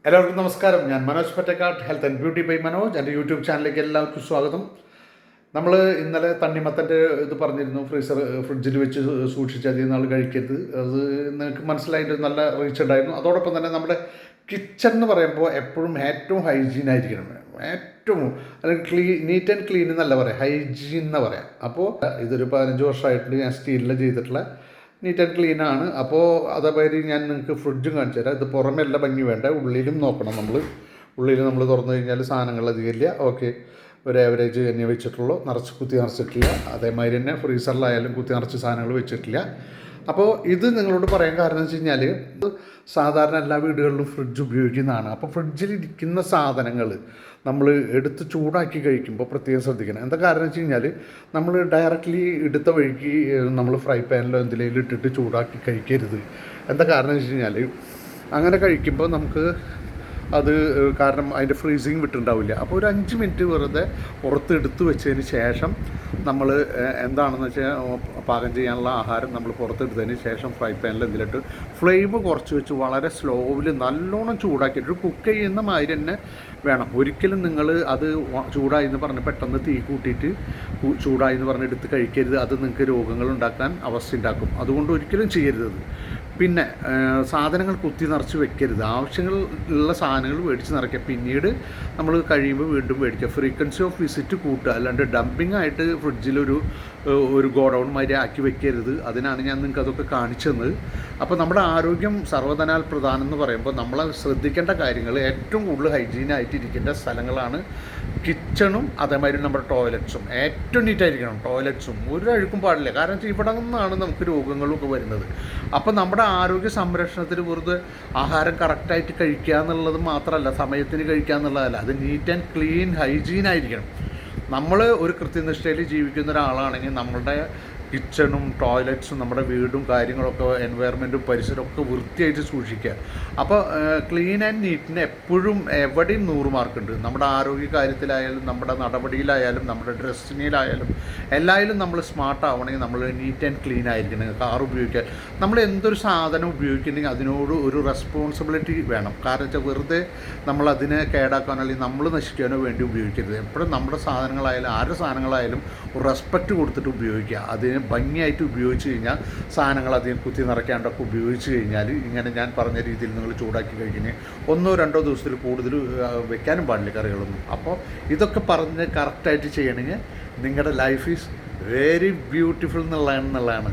എല്ലാവർക്കും നമസ്കാരം. ഞാൻ Manoj Pattakkad, health and beauty by Manoj. എൻ്റെ യൂട്യൂബ് ചാനലിലേക്ക് എല്ലാവർക്കും സ്വാഗതം. നമ്മൾ ഇന്നലെ തണ്ണിമത്തൻ്റെ ഇത് പറഞ്ഞിരുന്നു, ഫ്രിഡ്ജിൽ വെച്ച് സൂക്ഷിച്ച് അധികം നാൾ കഴിക്കരുത്. അത് നിങ്ങൾക്ക് മനസ്സിലായിട്ട് നല്ല റീച്ച് ഉണ്ടായിരുന്നു. അതോടൊപ്പം തന്നെ നമ്മുടെ കിച്ചൺ എന്ന് പറയുമ്പോൾ എപ്പോഴും ഏറ്റവും ഹൈജീൻ ആയിരിക്കണം. ഏറ്റവും അല്ലെങ്കിൽ നീറ്റ് ആൻഡ് ക്ലീൻ എന്നല്ല പറയാം, ഹൈജീൻ എന്ന് പറയാം. അപ്പോൾ ഇതൊരു 15 വർഷമായിട്ട് ഞാൻ സ്റ്റീലിൽ ചെയ്തിട്ടുള്ള നീറ്റ് ആൻഡ് ക്ലീൻ ആണ്. അപ്പോൾ അതേമാതിരി ഞാൻ നിങ്ങൾക്ക് ഫ്രിഡ്ജും കാണിച്ചു തരാം. ഇത് പുറമെ എല്ലാം ഭംഗി വേണ്ട, ഉള്ളിലും നോക്കണം. ഉള്ളിൽ നമ്മൾ തുറന്നു കഴിഞ്ഞാൽ സാധനങ്ങൾ അധികമില്ല. ഓക്കെ, ഒരു ആവറേജ് തന്നെ വെച്ചിട്ടുള്ളൂ, കുത്തി നിറച്ചിട്ടില്ല. അതേമാതിരി തന്നെ ഫ്രീസറിലായാലും കുത്തി നിറച്ച് സാധനങ്ങൾ വെച്ചിട്ടില്ല. അപ്പോൾ ഇത് നിങ്ങളോട് പറയാൻ കാരണം എന്ന് വെച്ച് കഴിഞ്ഞാൽ സാധാരണ എല്ലാ വീടുകളിലും ഫ്രിഡ്ജ് ഉപയോഗിക്കുന്നതാണ്. അപ്പോൾ ഫ്രിഡ്ജിലിരിക്കുന്ന സാധനങ്ങൾ നമ്മൾ എടുത്ത് ചൂടാക്കി കഴിക്കുമ്പോൾ പ്രത്യേകം ശ്രദ്ധിക്കണം. എന്താ കാരണം വെച്ച് കഴിഞ്ഞാൽ നമ്മൾ ഡയറക്റ്റ്ലി എടുത്ത വഴിക്ക് നമ്മൾ ഫ്രൈ പാനിലോ എന്തിലേലും ഇട്ടിട്ട് ചൂടാക്കി കഴിക്കരുത്. എന്താ കാരണം വെച്ച് കഴിഞ്ഞാൽ അങ്ങനെ കഴിക്കുമ്പോൾ നമുക്ക് അത് കാരണം അതിൻ്റെ ഫ്രീസിങ് വിട്ടുണ്ടാവില്ല. അപ്പോൾ ഒരു 5 മിനിറ്റ് വെറുതെ പുറത്തെടുത്ത് വെച്ചതിന് ശേഷം നമ്മൾ എന്താണെന്ന് വെച്ചാൽ പാകം ചെയ്യാനുള്ള ആഹാരം നമ്മൾ പുറത്തെടുത്തതിന് ശേഷം ഫ്രൈ പാനിൽ എന്തിലിട്ട് ഫ്ലെയിം കുറച്ച് വെച്ച് വളരെ സ്ലോവിൽ നല്ലോണം ചൂടാക്കിയിട്ട് കുക്ക് ചെയ്യുന്ന മാതിരി തന്നെ വേണം. ഒരിക്കലും നിങ്ങൾ അത് ചൂടായി എന്ന് പറഞ്ഞ് പെട്ടെന്ന് തീ കൂട്ടിയിട്ട് ചൂടായി എന്ന് പറഞ്ഞ് എടുത്ത് കഴിക്കരുത്. അത് നിങ്ങൾക്ക് രോഗങ്ങൾ ഉണ്ടാക്കാൻ അവസ്ഥ ഉണ്ടാക്കും. അതുകൊണ്ട് ഒരിക്കലും ചെയ്യരുത്. പിന്നെ സാധനങ്ങൾ കുത്തി നിറച്ച് വെക്കരുത്. ആവശ്യങ്ങളുള്ള സാധനങ്ങൾ മേടിച്ച് നിറയ്ക്കുക. പിന്നീട് നമ്മൾ കഴിയുമ്പോൾ വീണ്ടും മേടിക്കുക. ഫ്രീക്വൻസി ഓഫ് വിസിറ്റ് കൂട്ടുക, അല്ലാണ്ട് ഡംപിങ് ആയിട്ട് ഫ്രിഡ്ജിലൊരു ഗോഡൗൺ മാതിരി ആക്കി വെക്കരുത്. അതിനാണ് ഞാൻ നിങ്ങൾക്ക് അതൊക്കെ കാണിച്ചു തന്നത്. അപ്പോൾ നമ്മുടെ ആരോഗ്യം സർവ്വധനാൽ പ്രധാനം എന്ന് പറയുമ്പോൾ നമ്മൾ ശ്രദ്ധിക്കേണ്ട കാര്യങ്ങൾ ഏറ്റവും കൂടുതൽ ഹൈജീനായിട്ടിരിക്കേണ്ട സ്ഥലങ്ങളാണ് കിച്ചണും അതേമാതിരി നമ്മുടെ ടോയ്ലറ്റ്സും. ഏറ്റവും നീറ്റായിരിക്കണം ടോയ്ലറ്റ്സും, ഒരു അഴുക്കും പാടില്ല. കാരണം ഇവിടെ നിന്നാണ് നമുക്ക് രോഗങ്ങളൊക്കെ വരുന്നത്. അപ്പോൾ നമ്മുടെ ആരോഗ്യ സംരക്ഷണത്തിന് വെറുതെ ആഹാരം കറക്റ്റായിട്ട് കഴിക്കുക എന്നുള്ളത് മാത്രമല്ല, സമയത്തിന് കഴിക്കുക എന്നുള്ളതല്ല, അത് നീറ്റ് ആൻഡ് ക്ലീൻ ഹൈജീൻ ആയിരിക്കണം. നമ്മൾ ഒരു കൃത്യനിഷ്ഠയിൽ ജീവിക്കുന്ന ഒരാളാണെങ്കിൽ നമ്മളുടെ കിച്ചണും ടോയ്ലറ്റ്സും നമ്മുടെ വീടും കാര്യങ്ങളൊക്കെ എൻവയറമെൻറ്റും പരിസരമൊക്കെ വൃത്തിയായിട്ട് സൂക്ഷിക്കുക. അപ്പോൾ ക്ലീൻ ആൻഡ് നീറ്റിന് എപ്പോഴും എവിടെയും 100 മാർക്കുണ്ട്. നമ്മുടെ ആരോഗ്യ കാര്യത്തിലായാലും നമ്മുടെ നടപടിയിലായാലും നമ്മുടെ ഡ്രസ്സിങ്ങിലായാലും എല്ലായാലും നമ്മൾ സ്മാർട്ട് ആവണമെങ്കിൽ നമ്മൾ നീറ്റ് ആൻഡ് ക്ലീൻ ആയിരിക്കണം. കാർ ഉപയോഗിക്കാൻ നമ്മൾ എന്തൊരു സാധനം ഉപയോഗിക്കണമെങ്കിൽ അതിനോട് ഒരു റെസ്പോൺസിബിലിറ്റി വേണം. കാരണം വെച്ചാൽ വെറുതെ നമ്മളതിനെ കേടാക്കാനോ അല്ലെങ്കിൽ നമ്മൾ നശിക്കാനോ വേണ്ടി ഉപയോഗിക്കരുത്. എപ്പോഴും നമ്മുടെ സാധനങ്ങളായാലും ആരുടെ സാധനങ്ങളായാലും ഒരു റെസ്പെക്റ്റ് കൊടുത്തിട്ട് ഉപയോഗിക്കുക. അതിന് ഭംഗിയായിട്ട് ഉപയോഗിച്ച് കഴിഞ്ഞാൽ സാധനങ്ങൾ അധികം കുത്തി നിറയ്ക്കാണ്ടൊക്കെ ഉപയോഗിച്ച് കഴിഞ്ഞാൽ ഇങ്ങനെ ഞാൻ പറഞ്ഞ രീതിയിൽ നിങ്ങൾ ചൂടാക്കി കഴിഞ്ഞാൽ 1-2 ദിവസത്തിൽ കൂടുതൽ വെക്കാനും പാടില്ല കറികളൊന്നും. അപ്പോൾ ഇതൊക്കെ പറഞ്ഞ് കറക്റ്റായിട്ട് ചെയ്യണമെങ്കിൽ നിങ്ങളുടെ ലൈഫ് ഈസ് വെരി ബ്യൂട്ടിഫുൾ എന്നുള്ളതാണ്.